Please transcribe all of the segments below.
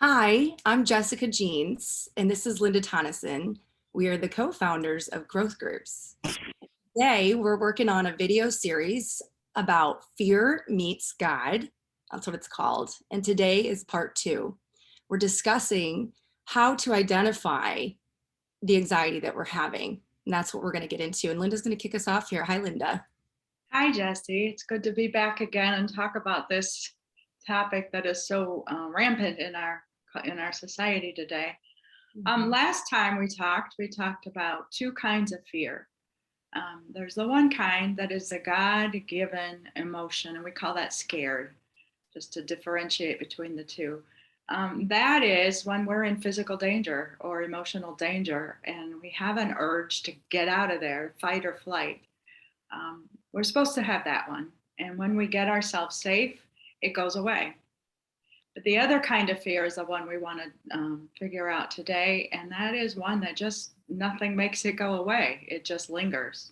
Hi, I'm Jessica Jeans, and this is Linda Tonnesen. We are the co-founders of Growth Groups. Today, we're working on a video series about fear meets God. That's what it's called. And today is part 2. We're discussing how to identify the anxiety that we're having. And that's what we're going to get into. And Linda's going to kick us off here. Hi, Linda. Hi, Jesse. It's good to be back again and talk about this topic that is so rampant in our society today. Last time we talked about two kinds of fear. There's the one kind that is a God-given emotion, and we call that scared, just to differentiate between the two. That is when we're in physical danger or emotional danger, and we have an urge to get out of there, fight or flight. We're supposed to have that one. And when we get ourselves safe, it goes away. But the other kind of fear is the one we want to figure out today. And that is one that just nothing makes it go away, it just lingers.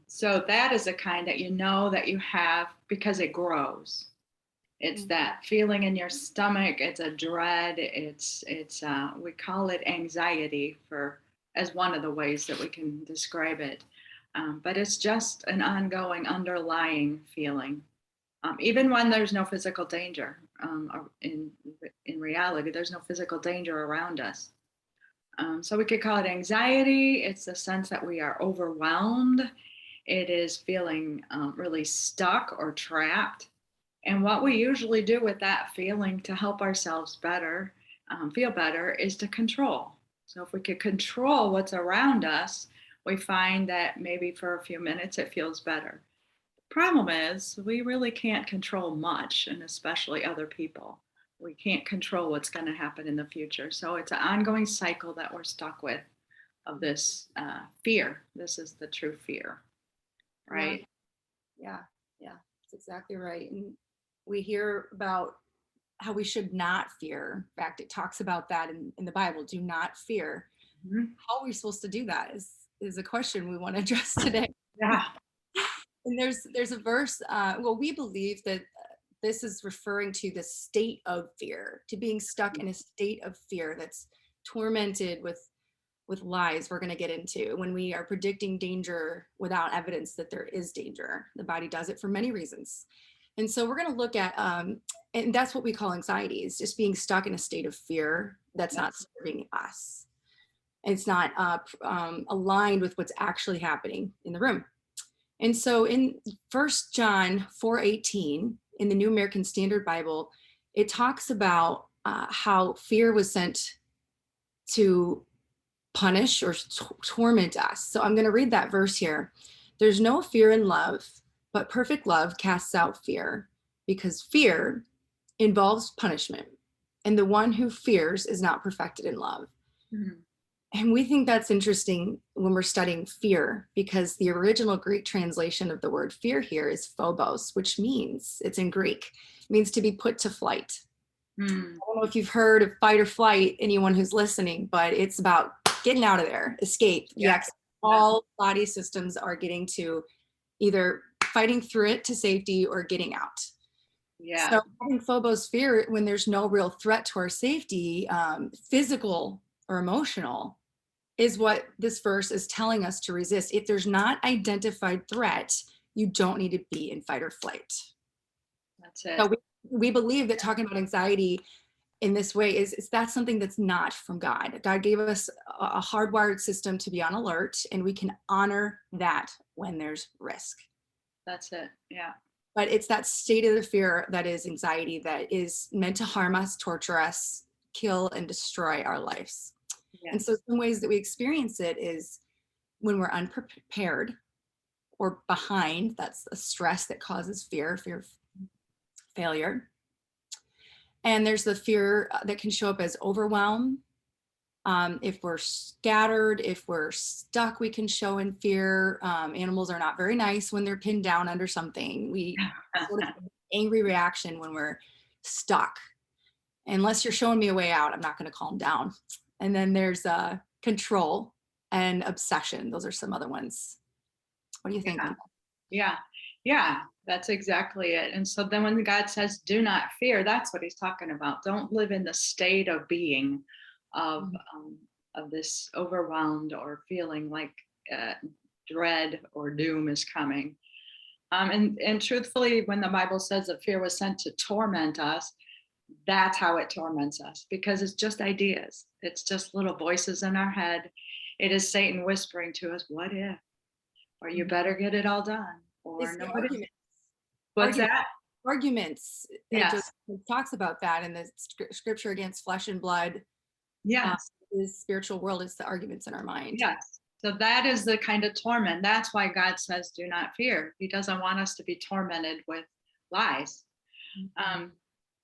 So that is the kind that you know that you have because it grows. It's that feeling in your stomach. It's a dread. It's we call it anxiety for as one of the ways that we can describe it. But it's just an ongoing underlying feeling, even when there's no physical danger. In reality, there's no physical danger around us. So we could call it anxiety. It's the sense that we are overwhelmed. It is feeling really stuck or trapped. And what we usually do with that feeling to help ourselves better, feel better, is to control. So if we could control what's around us, we find that maybe for a few minutes it feels better. The problem is we really can't control much, and especially other people. We can't control what's going to happen in the future. So it's an ongoing cycle that we're stuck with of this fear. This is the true fear, right? Yeah, that's exactly right. And we hear about how we should not fear. In fact, it talks about that in the Bible. Do not fear. Mm-hmm. How are we supposed to do that is a question we want to address today. Yeah. And there's a verse, well, we believe that this is referring to the state of fear, to being stuck in a state of fear that's tormented with lies we're going to get into. When we are predicting danger without evidence that there is danger, the body does it for many reasons. And so we're going to look at, and that's what we call anxiety, is just being stuck in a state of fear that's not serving us. It's not aligned with what's actually happening in the room. And so in 1 John 4:18 in the New American Standard Bible, it talks about how fear was sent to punish or torment us. So I'm going to read that verse here. There's no fear in love, but perfect love casts out fear, because fear involves punishment, and the one who fears is not perfected in love. Mm-hmm. And we think that's interesting when we're studying fear, because the original Greek translation of the word fear here is phobos, which means, it's in Greek, means to be put to flight. I don't know if you've heard of fight or flight, anyone who's listening, but it's about getting out of there, escape. Yeah. Yes, all body systems are getting to either fighting through it to safety or getting out. Yeah. So having phobos fear when there's no real threat to our safety, physical or emotional, is what this verse is telling us to resist. If there's not identified threat, you don't need to be in fight or flight. That's it. So we believe that talking about anxiety in this way is that's something that's not from God. God gave us a hardwired system to be on alert, and we can honor that when there's risk. That's it. Yeah. But it's that state of the fear that is anxiety, that is meant to harm us, torture us, kill and destroy our lives. Yes. And so some ways that we experience it is when we're unprepared or behind. That's a stress that causes fear of failure. And there's the fear that can show up as overwhelm. If we're scattered, if we're stuck, we can show in fear. Animals are not very nice when they're pinned down under something. We sort of have an angry reaction when we're stuck. Unless you're showing me a way out, I'm not going to calm down. And then there's control and obsession. Those are some other ones. What do you think? Yeah. Yeah, that's exactly it. And so then when God says, do not fear, that's what he's talking about. Don't live in the state of being of, Mhm. um, of this overwhelmed or feeling like uh, dread or doom is coming. And truthfully, when the Bible says that fear was sent to torment us, that's how it torments us because it's just ideas. It's just little voices in our head. It is Satan whispering to us, what if? Or you Mhm. better get it all done. Or It's the nobody. arguments. What's Argument, that? arguments. Yes. Joseph talks about that in the scripture against flesh and blood. Uh, Yes. is spiritual world. It's the arguments in our mind. Yes. So that is the kind of torment. That's why God says, do not fear. He doesn't want us to be tormented with lies. Mhm. Um,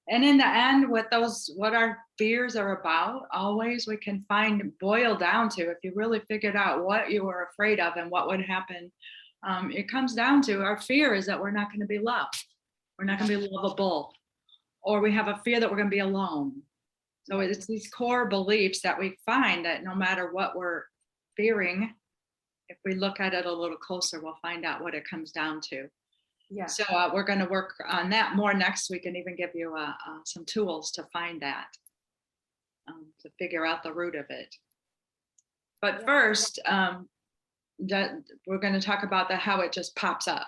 and in the end, what our fears are about, always we can find boil down to, if you really figured out what you were afraid of and what would happen, it comes down to our fear is that we're not going to be loved. We're not Yeah, going to be lovable, or we have a fear that we're going to be alone. So right. it's these core beliefs that we find that no matter what we're fearing, if we look at it a little closer, we'll find out what it comes down to. Yeah. So we're going to work on that more next week and even give you some tools to find that, to figure out the root of it. But Yeah. first, we're going to talk about how it just pops up.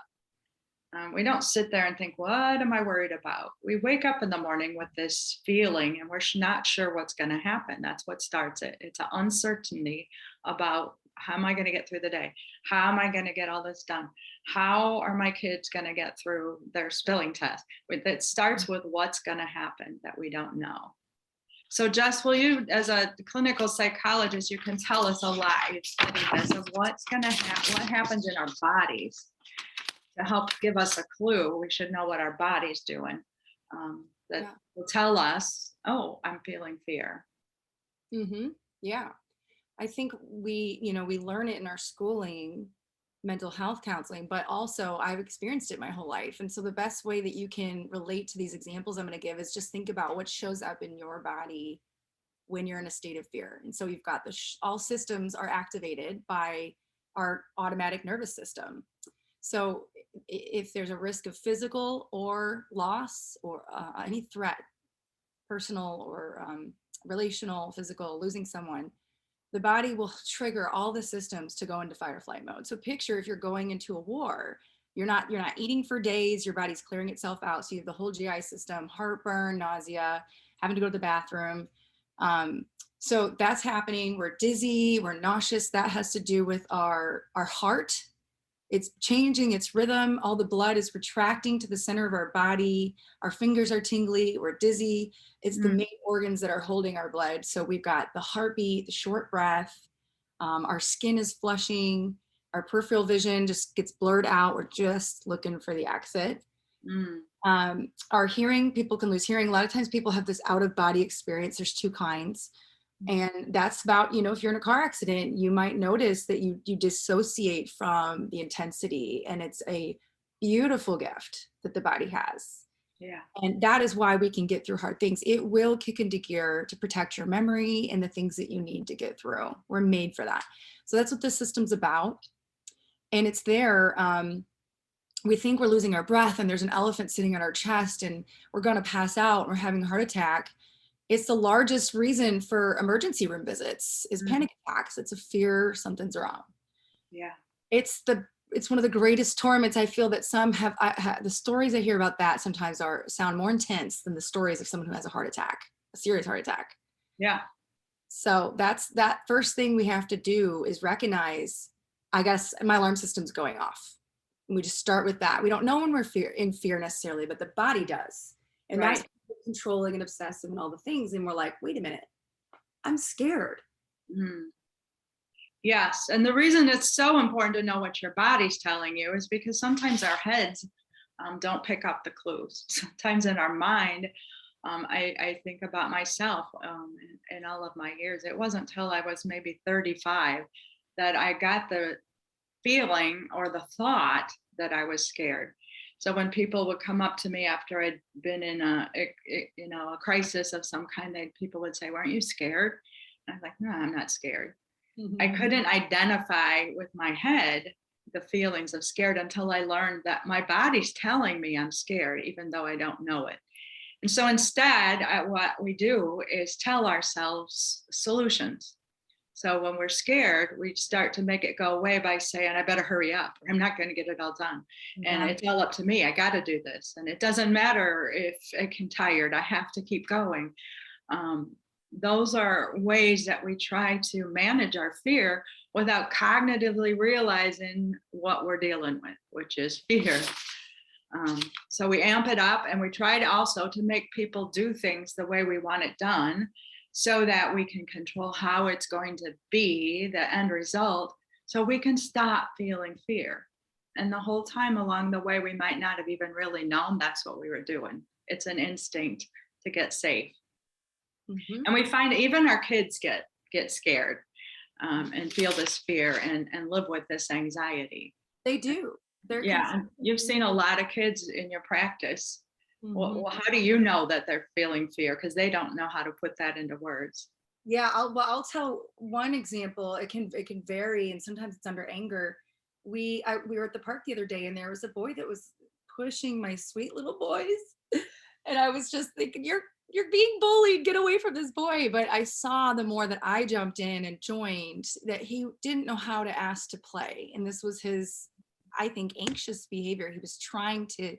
We don't sit there and think, what am I worried about? We wake up in the morning with this feeling and we're not sure what's going to happen. That's what starts it. It's an uncertainty about how am I going to get through the day? How am I going to get all this done? How are my kids going to get through their spelling test? It starts with what's going to happen that we don't know. So Jess, will you, as a clinical psychologist, you can tell us a lot, you've studied this, of what's going to happen, what happens in our bodies to help give us a clue. We should know what our body's doing, that Yeah. will tell us, oh, I'm feeling fear. Mm-hmm. Yeah. I think we learn it in our schooling, mental health counseling, but also I've experienced it my whole life. And so the best way that you can relate to these examples I'm going to give is just think about what shows up in your body when you're in a state of fear. And so you've got all systems are activated by our automatic nervous system. So if there's a risk of physical or loss or any threat, personal or relational, physical, losing someone, the body will trigger all the systems to go into fight or flight mode. So picture if you're going into a war, you're not eating for days, your body's clearing itself out. So you have the whole GI system, heartburn, nausea, having to go to the bathroom. Um, so that's happening. We're dizzy, we're nauseous. That has to do with our heart. It's changing its rhythm. All the blood is retracting to the center of our body. Our fingers are tingly. We're dizzy. It's the Mm, main organs that are holding our blood. So we've got the heartbeat, the short breath. Our skin is flushing. Our peripheral vision just gets blurred out. We're just looking for the exit. mm, Our hearing, people can lose hearing. A lot of times people have this out of body experience. There's two kinds. And that's about, if you're in a car accident, you might notice that you dissociate from the intensity. And it's a beautiful gift that the body has. yeah. And that is why we can get through hard things. It will kick into gear to protect your memory and the things that you need to get through. We're made for that. So that's what this system's about. And it's there. We think we're losing our breath and there's an elephant sitting on our chest and we're going to pass out and we're having a heart attack. It's the largest reason for emergency room visits is Mm, panic attacks. It's a fear something's wrong. yeah. It's one of the greatest torments. I feel that some have, the stories I hear about that sometimes sound more intense than the stories of someone who has a heart attack, a serious heart attack. Yeah. So that's that first thing we have to do is recognize, I guess my alarm system's going off. And we just start with that. We don't know when we're in fear necessarily, but the body does. And that's Right. controlling and obsessive and all the things. And we're like, wait a minute, I'm scared. Mm. Yes. And the reason it's so important to know what your body's telling you is because sometimes our heads don't pick up the clues. Sometimes in our mind, I think about myself in all of my years. It wasn't until I was maybe 35 that I got the feeling or the thought that I was scared. So when people would come up to me after I'd been in a crisis of some kind, people would say, "Weren't you scared?" And I'm like, "No, I'm not scared." I Mhm. couldn't identify with my head the feelings of scared until I learned that my body's telling me I'm scared, even though I don't know it. And so instead, what we do is tell ourselves solutions. So when we're scared, we start to make it go away by saying, I better hurry up. I'm not going to get it all done. And Yeah. it's all up to me. I got to do this. And it doesn't matter if I get tired, I have to keep going. Um, those are ways that we try to manage our fear without cognitively realizing what we're dealing with, which is fear. So we amp it up, and we try to also to make people do things the way we want it done, so that we can control how it's going to be, the end result, so we can stop feeling fear. And the whole time along the way, we might not have even really known that's what we were doing. It's an instinct to get safe. Mhm. And we find even our kids get scared, and feel this fear, and live with this anxiety. They do. They're Yeah, and you've seen a consistently. lot of kids in your practice. Mhm. How do you know that they're feeling fear? Because they don't know how to put that into words. Yeah, I'll tell one example. It can vary, and sometimes it's under anger. We were at the park the other day, and there was a boy that was pushing my sweet little boys, and I was just thinking, you're being bullied. Get away from this boy. But I saw the more that I jumped in and joined that he didn't know how to ask to play, and this was his, I think, anxious behavior. He was trying to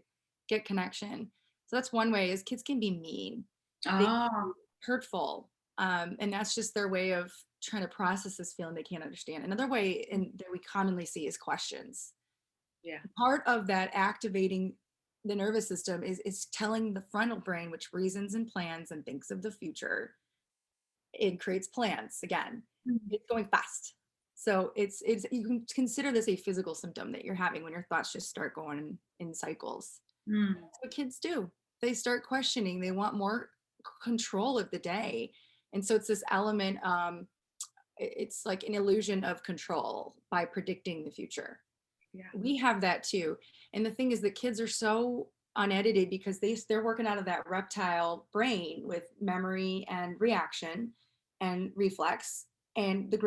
get connection. So that's one way is kids can be mean. They can be Oh, hurtful. And that's just their way of trying to process this feeling they can't understand. Another way that we commonly see is questions. yeah. Part of that activating the nervous system is telling the frontal brain, which reasons and plans and thinks of the future. It creates plans again. Mm. It's going fast. So it's you can consider this a physical symptom that you're having when your thoughts just start going in cycles. Mm. That's what kids do. They start questioning. They want more control of the day. And so it's this element, it's like an illusion of control by predicting the future. Yeah. We have that too. And the thing is that kids are so unedited because they're working out of that reptile brain with memory and reaction and reflex. And the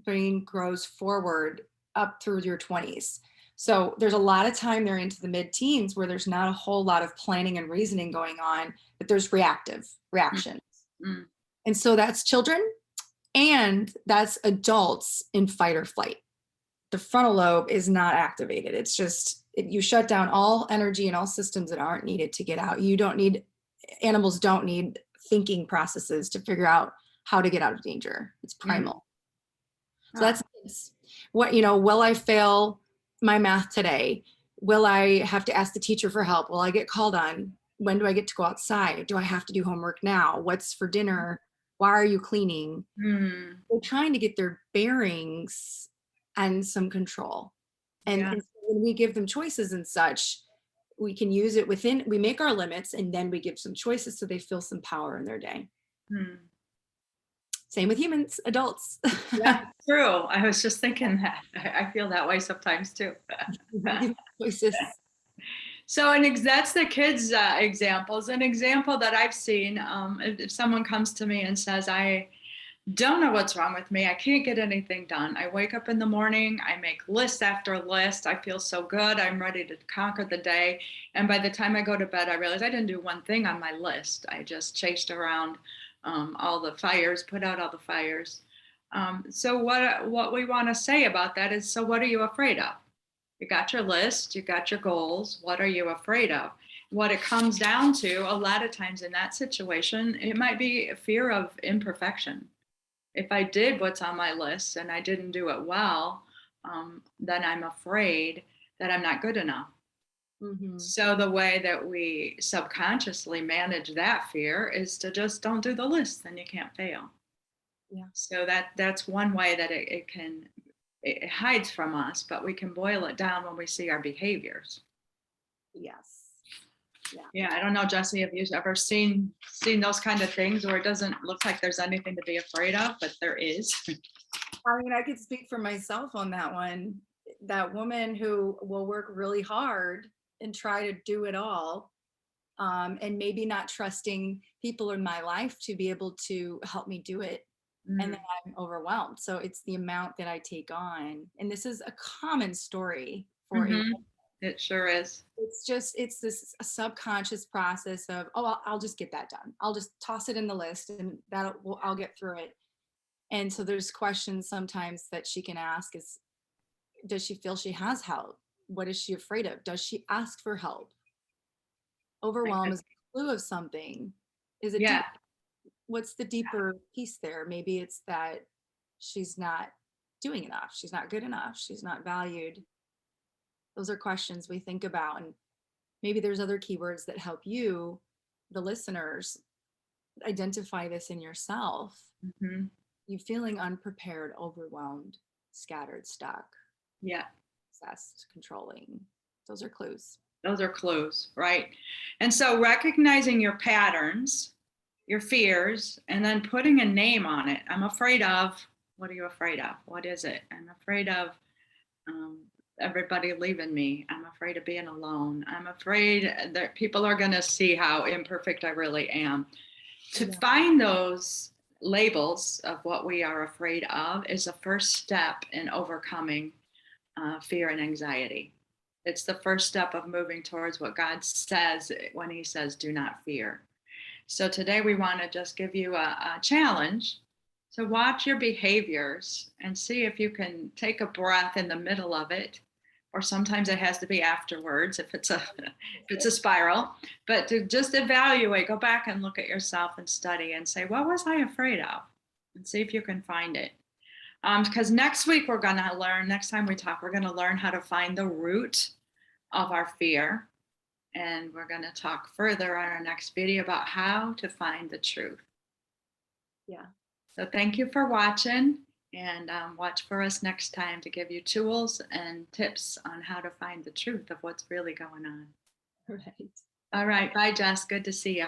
brain grows forward up through your 20s. So there's a lot of time there into the mid-teens where there's not a whole lot of planning and reasoning going on, but there's reactive Mm. reaction. Mm. And so that's children and that's adults in fight or flight. The frontal lobe is not activated. It's just, you shut down all energy and all systems that aren't needed to get out. You don't need, animals don't need thinking processes to figure out how to get out of danger. It's Mm. primal. So Oh, that's what, will I fail my math today? Will I have to ask the teacher for help? Will I get called on? When do I get to go outside? Do I have to do homework now? What's for dinner? Why are you cleaning? mm. They're trying to get their bearings and some control. Yeah. And when we give them choices and such, we can use it within, we make our limits and then we give some choices so they feel some power in their day. Mm. Same with humans, adults. Yeah, true. I was just thinking that. I feel that way sometimes too. Choices. So, that's the kids' examples. An example that I've seen, if someone comes to me and says, I don't know what's wrong with me, I can't get anything done. I wake up in the morning, I make list after list. I feel so good. I'm ready to conquer the day. And by the time I go to bed, I realize I didn't do one thing on my list. I just chased around all the fires, put out all the fires. So, what we want to say about that is, so what are you afraid of? You got your list, you got your goals. What are you afraid of? What it comes down to, a lot of times in that situation, it might be a fear of imperfection. If I did what's on my list and I didn't do it well, then I'm afraid that I'm not good enough. Mm-hmm. So the way that we subconsciously manage that fear is to just don't do the list, then you can't fail. Yeah. So that's one way that it hides from us, but we can boil it down when we see our behaviors. Yes. Yeah. Yeah, I don't know, Jesse, have you ever seen those kind of things where it doesn't look like there's anything to be afraid of, but there is? I mean, I could speak for myself on that one. That woman who will work really hard and try to do it all, and maybe not trusting people in my life to be able to help me do it. and then Mm. I'm overwhelmed. So it's the amount that I take on. And this is a common story for a Mm-hmm. It sure is. it's this subconscious process of, oh, I'll just get that done. I'll just toss it in the list and I'll get through it. And so there's questions sometimes that she can ask is, does she feel she has help? What is she afraid of? Does she ask for help? I Overwhelm could, is a clue of something. Is it yeah, deep? What's the deeper piece there? Maybe it's that she's not doing enough. She's not good enough. She's not valued. Those are questions we think about. And maybe there's other keywords that help you, the listeners, identify this in yourself. hmm, You feeling unprepared, overwhelmed, scattered, stuck, yeah. obsessed, controlling. Those are clues. Those are clues, right? And so recognizing your patterns, your fears, and then putting a name on it. I'm afraid of, what are you afraid of? What is it? I'm afraid of um, everybody leaving me. I'm afraid of being alone. I'm afraid that people are going to see how imperfect I really am. To Yeah. find those labels of what we are afraid of is the first step in overcoming fear and anxiety. It's the first step of moving towards what God says when He says, do not fear. So today we want to just give you a challenge to watch your behaviors and see if you can take a breath in the middle of it, or sometimes it has to be afterwards if it's a if it's a spiral. But to just evaluate, go back and look at yourself and study and say, what was I afraid of? And see if you can find it. Because next week we're going to learn, next time we talk, we're going to learn how to find the root of our fear. And we're going to talk further on our next video about how to find the truth. Yeah. So thank you for watching, and watch for us next time to give you tools and tips on how to find the truth of what's really going on. Right. All right. Bye, Jess. Good to see you.